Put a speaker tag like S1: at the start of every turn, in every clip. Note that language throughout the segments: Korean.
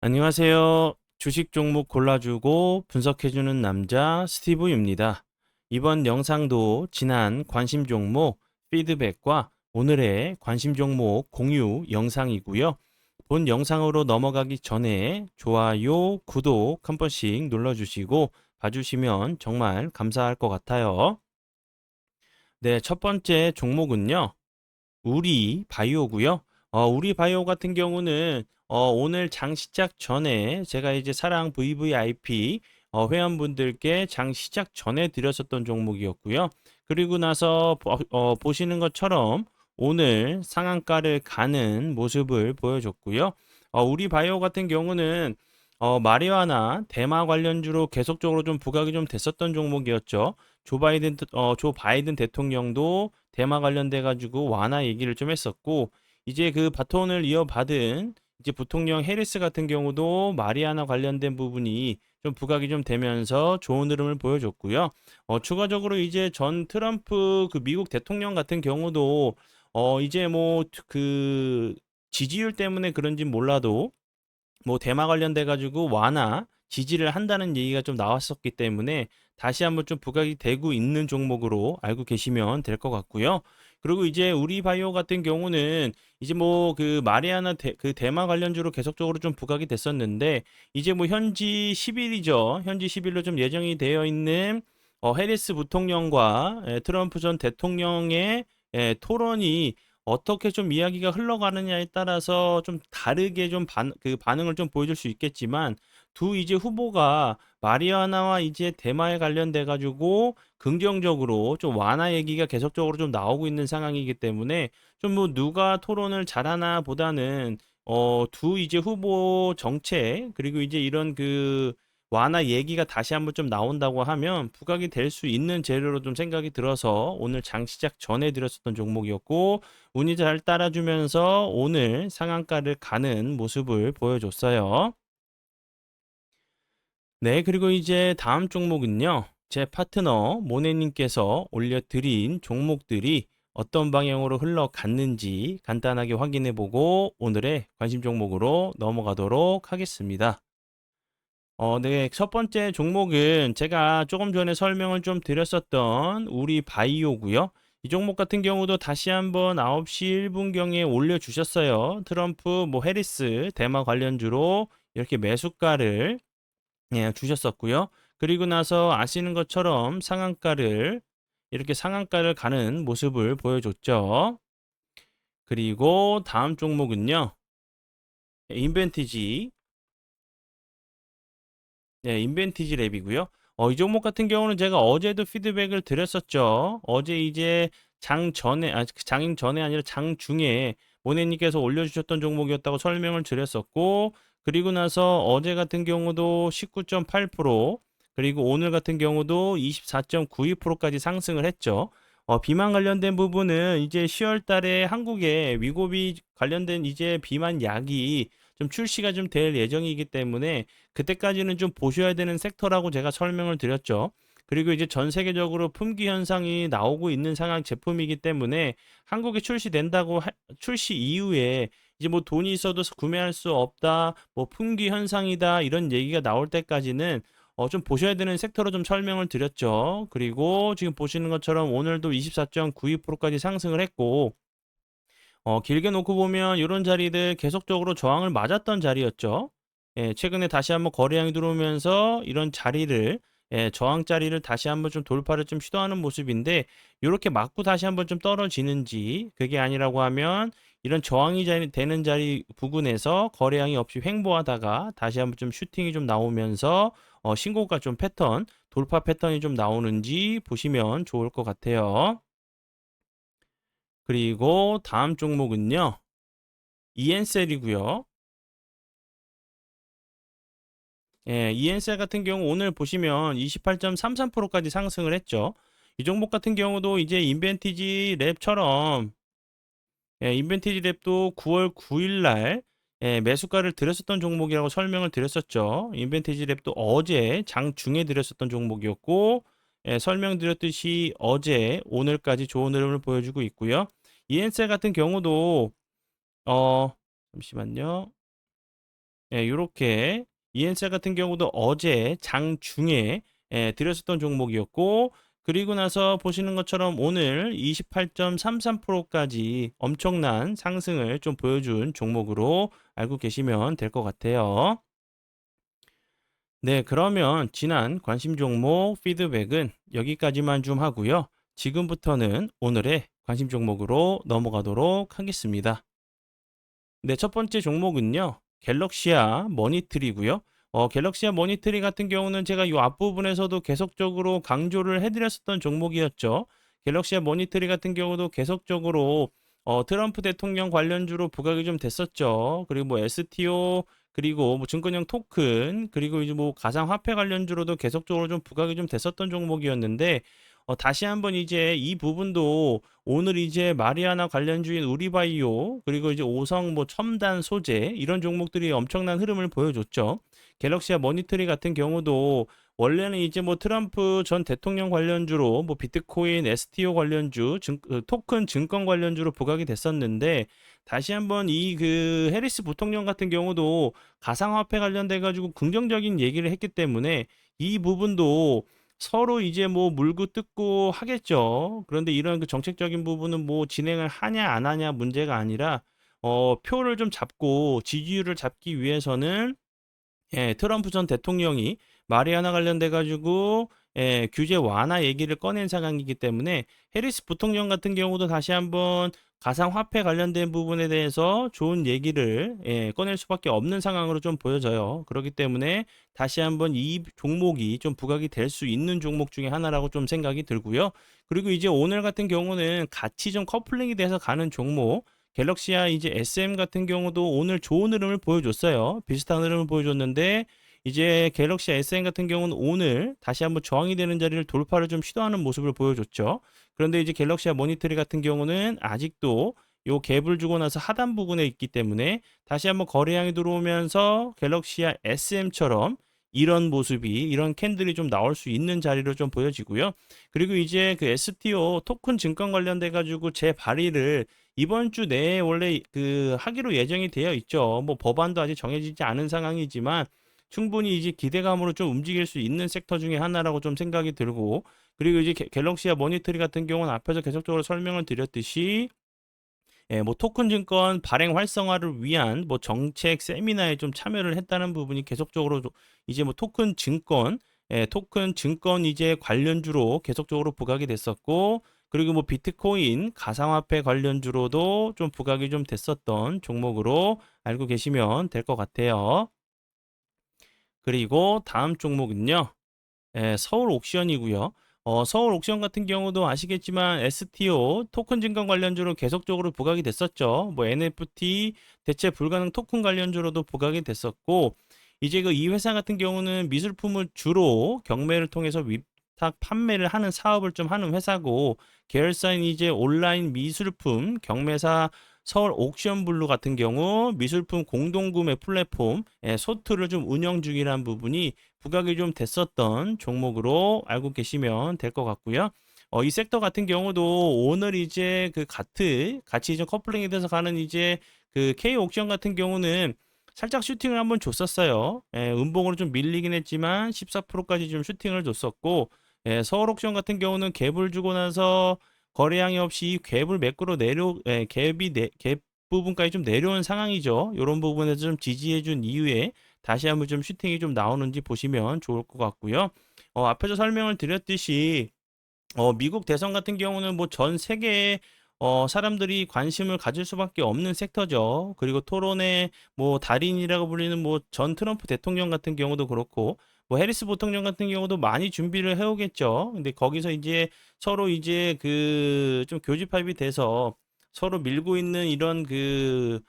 S1: 안녕하세요. 주식 종목 골라주고 분석해주는 남자 스티브입니다. 이번 영상도 지난 관심 종목 피드백과 오늘의 관심 종목 공유 영상이고요. 본 영상으로 넘어가기 전에 좋아요, 구독 한 번씩 눌러주시고 봐주시면 정말 감사할 것 같아요. 네, 첫 번째 종목은요. 우리 바이오고요. 우리 바이오 같은 경우는 오늘 장 시작 전에 제가 이제 사랑 VVIP 회원분들께 장 시작 전에 드렸었던 종목이었고요. 그리고 나서 보시는 것처럼 오늘 상한가를 가는 모습을 보여줬고요. 우리 바이오 같은 경우는 마리화나 대마 관련주로 계속적으로 좀 부각이 좀 됐었던 종목이었죠. 조 바이든 대통령도 대마 관련돼 가지고 완화 얘기를 좀 했었고 이제 그 바톤을 이어받은 이제 부통령 해리스 같은 경우도 마리아나 관련된 부분이 좀 부각이 좀 되면서 좋은 흐름을 보여줬고요. 추가적으로 이제 전 트럼프 그 미국 대통령 같은 경우도 이제 뭐 그 지지율 때문에 그런지 몰라도 뭐 대마 관련돼 가지고 완화 지지를 한다는 얘기가 좀 나왔었기 때문에 다시 한번 좀 부각이 되고 있는 종목으로 알고 계시면 될 것 같고요. 그리고 이제 우리 바이오 같은 경우는 이제 뭐 그 마리아나 그 대마 관련주로 계속적으로 좀 부각이 됐었는데 이제 뭐 현지 10일이죠. 현지 10일로 좀 예정이 되어 있는 해리스 부통령과 트럼프 전 대통령의 토론이 어떻게 좀 이야기가 흘러가느냐에 따라서 좀 다르게 좀 반응을 좀 보여줄 수 있겠지만 두 이제 후보가 마리아나와 이제 대마에 관련돼 가지고 긍정적으로 좀 완화 얘기가 계속적으로 좀 나오고 있는 상황이기 때문에 좀 뭐 누가 토론을 잘하나 보다는 두 이제 후보 정책 그리고 이제 이런 그 완화 얘기가 다시 한번 좀 나온다고 하면 부각이 될 수 있는 재료로 좀 생각이 들어서 오늘 장 시작 전에 드렸었던 종목이었고 운이 잘 따라주면서 오늘 상한가를 가는 모습을 보여줬어요. 네, 그리고 이제 다음 종목은요. 제 파트너 모네님께서 올려드린 종목들이 어떤 방향으로 흘러갔는지 간단하게 확인해 보고 오늘의 관심 종목으로 넘어가도록 하겠습니다. 네. 첫 번째 종목은 제가 조금 전에 설명을 좀 드렸었던 우리 바이오고요. 이 종목 같은 경우도 다시 한번 9시 1분경에 올려주셨어요. 트럼프, 뭐 해리스, 대마 관련주로 이렇게 매수가를 예, 주셨었고요. 그리고 나서 아시는 것처럼 상한가를 이렇게 상한가를 가는 모습을 보여줬죠. 그리고 다음 종목은요. 인벤티지 네, 인벤티지 랩이고요. 이 종목 같은 경우는 제가 어제도 피드백을 드렸었죠. 어제 이제 장 전에, 장 전에 아니라 장 중에 모네님께서 올려주셨던 종목이었다고 설명을 드렸었고, 그리고 나서 어제 같은 경우도 19.8%, 그리고 오늘 같은 경우도 24.92%까지 상승을 했죠. 비만 관련된 부분은 이제 10월 달에 한국에 위고비 관련된 이제 비만 약이 좀 출시가 좀 될 예정이기 때문에 그때까지는 좀 보셔야 되는 섹터라고 제가 설명을 드렸죠. 그리고 이제 전 세계적으로 품귀 현상이 나오고 있는 상황 제품이기 때문에 한국에 출시 이후에 이제 뭐 돈이 있어도 구매할 수 없다, 뭐 품귀 현상이다 이런 얘기가 나올 때까지는 좀 보셔야 되는 섹터로 좀 설명을 드렸죠. 그리고 지금 보시는 것처럼 오늘도 24.92%까지 상승을 했고 길게 놓고 보면 이런 자리들 계속적으로 저항을 맞았던 자리였죠. 예, 최근에 다시 한번 거래량이 들어오면서 이런 자리를 저항 자리를 다시 한번 좀 돌파를 좀 시도하는 모습인데 이렇게 맞고 다시 한번 좀 떨어지는지 그게 아니라고 하면 이런 되는 자리 부근에서 거래량이 없이 횡보하다가 다시 한번 좀 슈팅이 좀 나오면서 신고가 좀 돌파 패턴이 좀 나오는지 보시면 좋을 것 같아요. 그리고 다음 종목은요. 이엔셀이고요. 예, 이엔셀 같은 경우 오늘 보시면 28.33%까지 상승을 했죠. 이 종목 같은 경우도 이제 인벤티지 랩처럼 인벤티지 랩도 9월 9일 날 매수가를 드렸었던 종목이라고 설명을 드렸었죠. 인벤티지 랩도 어제 장중에 드렸었던 종목이었고 설명드렸듯이 어제 오늘까지 좋은 흐름을 보여주고 있고요. 이엔셀 같은 경우도 어 잠시만요. 요렇게 ENCL 같은 경우도 어제 장중에 드렸었던 종목이었고, 그리고 나서 보시는 것처럼 오늘 28.33%까지 엄청난 상승을 좀 보여준 종목으로 알고 계시면 될 것 같아요. 네, 그러면 지난 관심 종목 피드백은 여기까지만 좀 하고요. 지금부터는 오늘의 관심 종목으로 넘어가도록 하겠습니다. 네, 첫 번째 종목은요. 갤럭시아 머니트리고요. 갤럭시아 머니트리 같은 경우는 제가 이 앞부분에서도 계속적으로 강조를 해드렸었던 종목이었죠. 갤럭시아 머니트리 같은 경우도 계속적으로 트럼프 대통령 관련주로 부각이 좀 됐었죠. 그리고 뭐 STO, 그리고 뭐 증권형 토큰, 그리고 이제 뭐 가상화폐 관련주로도 계속적으로 좀 부각이 좀 됐었던 종목이었는데, 다시 한번 이제 이 부분도 오늘 이제 마리아나 관련주인 우리바이오, 그리고 이제 오성 뭐 첨단 소재 이런 종목들이 엄청난 흐름을 보여줬죠. 갤럭시아 머니터리 같은 경우도 원래는 이제 뭐 트럼프 전 대통령 관련주로 뭐 비트코인, STO 관련주, 토큰 증권 관련주로 부각이 됐었는데, 다시 한번 이 그 해리스 부통령 같은 경우도 가상화폐 관련돼 가지고 긍정적인 얘기를 했기 때문에 이 부분도 서로 이제 뭐 물고 뜯고 하겠죠. 그런데 이런 그 정책적인 부분은 뭐 진행을 하냐 안 하냐 문제가 아니라, 표를 좀 잡고 지지율을 잡기 위해서는 트럼프 전 대통령이 마리아나 관련돼 가지고 규제 완화 얘기를 꺼낸 상황이기 때문에 해리스 부통령 같은 경우도 다시 한번 가상화폐 관련된 부분에 대해서 좋은 얘기를 꺼낼 수밖에 없는 상황으로 좀 보여져요. 그렇기 때문에 다시 한번 이 종목이 좀 부각이 될 수 있는 종목 중에 하나라고 좀 생각이 들고요. 그리고 이제 오늘 같은 경우는 같이 좀 커플링이 돼서 가는 종목, 갤럭시아 이제 SM 같은 경우도 오늘 좋은 흐름을 보여줬어요. 비슷한 흐름을 보여줬는데, 이제 갤럭시 SM 같은 경우는 오늘 다시 한번 저항이 되는 자리를 돌파를 좀 시도하는 모습을 보여줬죠. 그런데 이제 갤럭시아 모니터리 같은 경우는 아직도 요 갭을 주고 나서 하단 부분에 있기 때문에 다시 한번 거래량이 들어오면서 갤럭시아 SM처럼 이런 모습이, 이런 캔들이 좀 나올 수 있는 자리로 좀 보여지고요. 그리고 이제 그 STO 토큰 증권 관련돼 가지고 재 발의를 이번 주 내에 원래 그 하기로 예정이 되어 있죠. 뭐 법안도 아직 정해지지 않은 상황이지만 충분히 이제 기대감으로 좀 움직일 수 있는 섹터 중에 하나라고 좀 생각이 들고, 그리고 이제 갤럭시아 모니터리 같은 경우는 앞에서 계속적으로 설명을 드렸듯이 뭐 토큰 증권 발행 활성화를 위한 뭐 정책 세미나에 좀 참여를 했다는 부분이 계속적으로 이제 뭐 토큰 증권 이제 관련주로 계속적으로 부각이 됐었고, 그리고 뭐 비트코인 가상화폐 관련주로도 좀 부각이 좀 됐었던 종목으로 알고 계시면 될 것 같아요. 그리고 다음 종목은요. 서울 옥션이고요. 서울 옥션 같은 경우도 아시겠지만 STO 토큰 증권 관련주로 계속적으로 부각이 됐었죠. 뭐 NFT 대체 불가능 토큰 관련주로도 부각이 됐었고, 이제 그 이 회사 같은 경우는 미술품을 주로 경매를 통해서 위탁 판매를 하는 사업을 좀 하는 회사고, 계열사인 이제 온라인 미술품 경매사 서울 옥션블루 같은 경우 미술품 공동구매 플랫폼 소트를 좀 운영 중이라는 부분이 부각이 좀 됐었던 종목으로 알고 계시면 될 것 같고요. 이 섹터 같은 경우도 오늘 이제 그 같이 좀 커플링이 돼서 가는 이제 그 K 옥션 같은 경우는 살짝 슈팅을 한번 줬었어요. 음봉으로 좀 밀리긴 했지만 14%까지 좀 슈팅을 줬었고, 서울 옥션 같은 경우는 갭을 주고 나서 거래량이 없이 갭을 매꾸로 갭 부분까지 좀 내려온 상황이죠. 이런 부분에서 좀 지지해 준 이후에 다시 한번 좀 슈팅이 좀 나오는지 보시면 좋을 것 같고요. 앞에서 설명을 드렸듯이 미국 대선 같은 경우는 뭐 전 세계의 사람들이 관심을 가질 수밖에 없는 섹터죠. 그리고 토론의 뭐 달인이라고 불리는 뭐 전 트럼프 대통령 같은 경우도 그렇고, 뭐 해리스 부통령 같은 경우도 많이 준비를 해오겠죠. 근데 거기서 이제 서로 이제 그 좀 교집합이 돼서 서로 밀고 있는 이런 그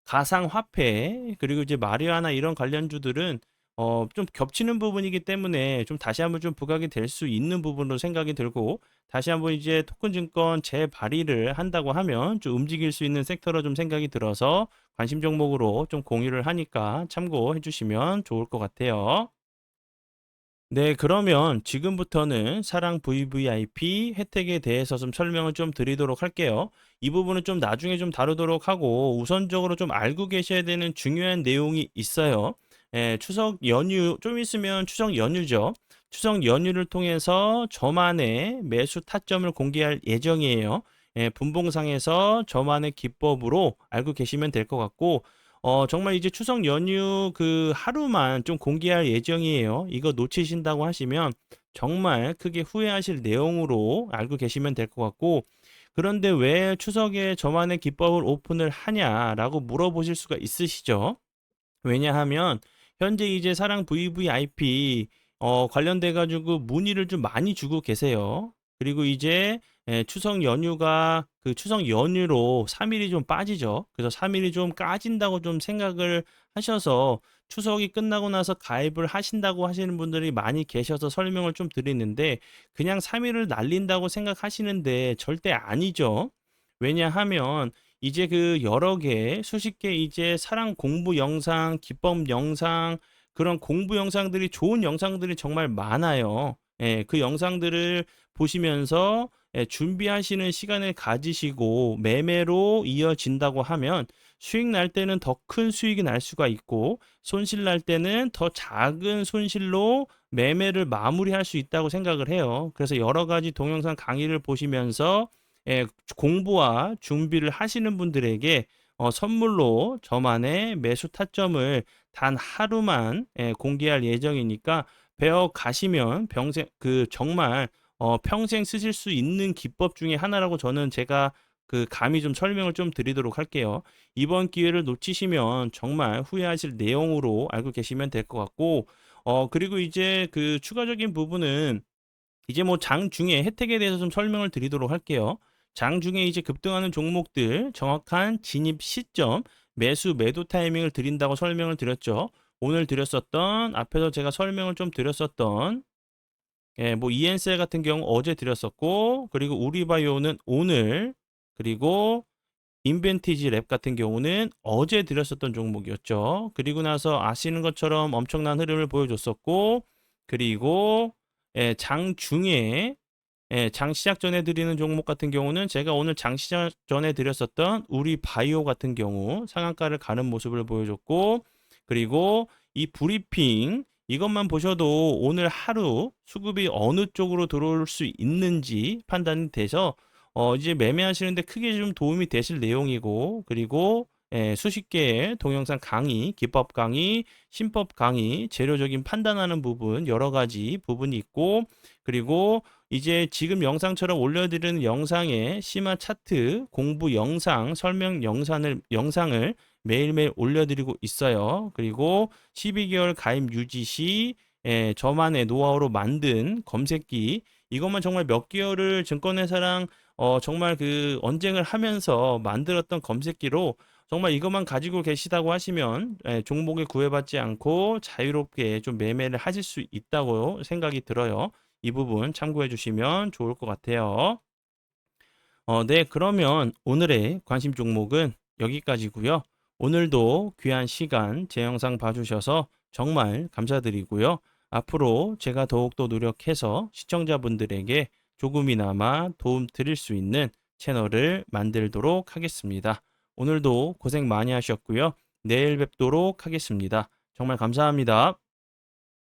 S1: 가상화폐, 그리고 이제 마리아나 이런 관련주들은 좀 겹치는 부분이기 때문에 좀 다시 한번 좀 부각이 될 수 있는 부분으로 생각이 들고, 다시 한번 이제 토큰 증권 재발의를 한다고 하면 좀 움직일 수 있는 섹터로 좀 생각이 들어서 관심 종목으로 좀 공유를 하니까 참고해 주시면 좋을 것 같아요. 네, 그러면 지금부터는 사랑 VVIP 혜택에 대해서 좀 설명을 좀 드리도록 할게요. 이 부분은 좀 나중에 좀 다루도록 하고 우선적으로 좀 알고 계셔야 되는 중요한 내용이 있어요. 추석 연휴 좀 있으면 추석 연휴죠. 추석 연휴를 통해서 저만의 매수 타점을 공개할 예정이에요. 분봉상에서 저만의 기법으로 알고 계시면 될 것 같고 정말 이제 추석 연휴 그 하루만 좀 공개할 예정이에요. 이거 놓치신다고 하시면 정말 크게 후회하실 내용으로 알고 계시면 될 것 같고, 그런데 왜 추석에 저만의 기법을 오픈을 하냐라고 물어보실 수가 있으시죠? 왜냐하면 현재 이제 사랑 VVIP 관련돼 가지고 문의를 좀 많이 주고 계세요. 그리고 이제 추석 연휴가 그 추석 연휴로 3 일이 좀 빠지죠. 그래서 3 일이 좀 까진다고 좀 생각을 하셔서 추석이 끝나고 나서 가입을 하신다고 하시는 분들이 많이 계셔서 설명을 좀 드리는데, 그냥 3 일을 날린다고 생각하시는데 절대 아니죠. 왜냐하면 이제 그 여러 개 수십 개 이제 사랑 공부 영상, 기법 영상, 그런 공부 영상들이 좋은 영상들이 정말 많아요. 그 영상들을 보시면서 준비하시는 시간을 가지시고 매매로 이어진다고 하면 수익 날 때는 더 큰 수익이 날 수가 있고 손실 날 때는 더 작은 손실로 매매를 마무리할 수 있다고 생각을 해요. 그래서 여러 가지 동영상 강의를 보시면서 공부와 준비를 하시는 분들에게 선물로 저만의 매수 타점을 단 하루만 공개할 예정이니까 배워 가시면 평생 그 정말 평생 쓰실 수 있는 기법 중에 하나라고 저는 제가 그 감히 좀 설명을 좀 드리도록 할게요. 이번 기회를 놓치시면 정말 후회하실 내용으로 알고 계시면 될 것 같고, 그리고 이제 그 추가적인 부분은 이제 뭐 장중에 혜택에 대해서 좀 설명을 드리도록 할게요. 장중에 이제 급등하는 종목들 정확한 진입 시점, 매수 매도 타이밍을 드린다고 설명을 드렸죠. 오늘 드렸었던 앞에서 제가 설명을 좀 드렸었던 뭐 이엔셀 같은 경우 어제 드렸었고, 그리고 우리바이오는 오늘, 그리고 인벤티지 랩 같은 경우는 어제 드렸었던 종목이었죠. 그리고 나서 아시는 것처럼 엄청난 흐름을 보여줬었고, 그리고 장중에 장 시작 전에 드리는 종목 같은 경우는 제가 오늘 장 시작 전에 드렸었던 우리 바이오 같은 경우 상한가를 가는 모습을 보여줬고, 그리고 이 브리핑 이것만 보셔도 오늘 하루 수급이 어느 쪽으로 들어올 수 있는지 판단이 돼서 이제 매매하시는데 크게 좀 도움이 되실 내용이고, 그리고 수십 개의 동영상 강의, 기법 강의, 신법 강의, 재료적인 판단하는 부분 여러 가지 부분이 있고, 그리고 이제 지금 영상처럼 올려드리는 영상에 심화 차트, 공부 영상, 설명 영상을 매일매일 올려드리고 있어요. 그리고 12개월 가입 유지 시 저만의 노하우로 만든 검색기, 이것만 정말 몇 개월을 증권회사랑 정말 그 언쟁을 하면서 만들었던 검색기로 정말 이것만 가지고 계시다고 하시면 종목에 구애받지 않고 자유롭게 좀 매매를 하실 수 있다고 생각이 들어요. 이 부분 참고해 주시면 좋을 것 같아요. 네, 그러면 오늘의 관심 종목은 여기까지고요. 오늘도 귀한 시간 제 영상 봐주셔서 정말 감사드리고요. 앞으로 제가 더욱더 노력해서 시청자분들에게 조금이나마 도움 드릴 수 있는 채널을 만들도록 하겠습니다. 오늘도 고생 많이 하셨고요. 내일 뵙도록 하겠습니다. 정말 감사합니다.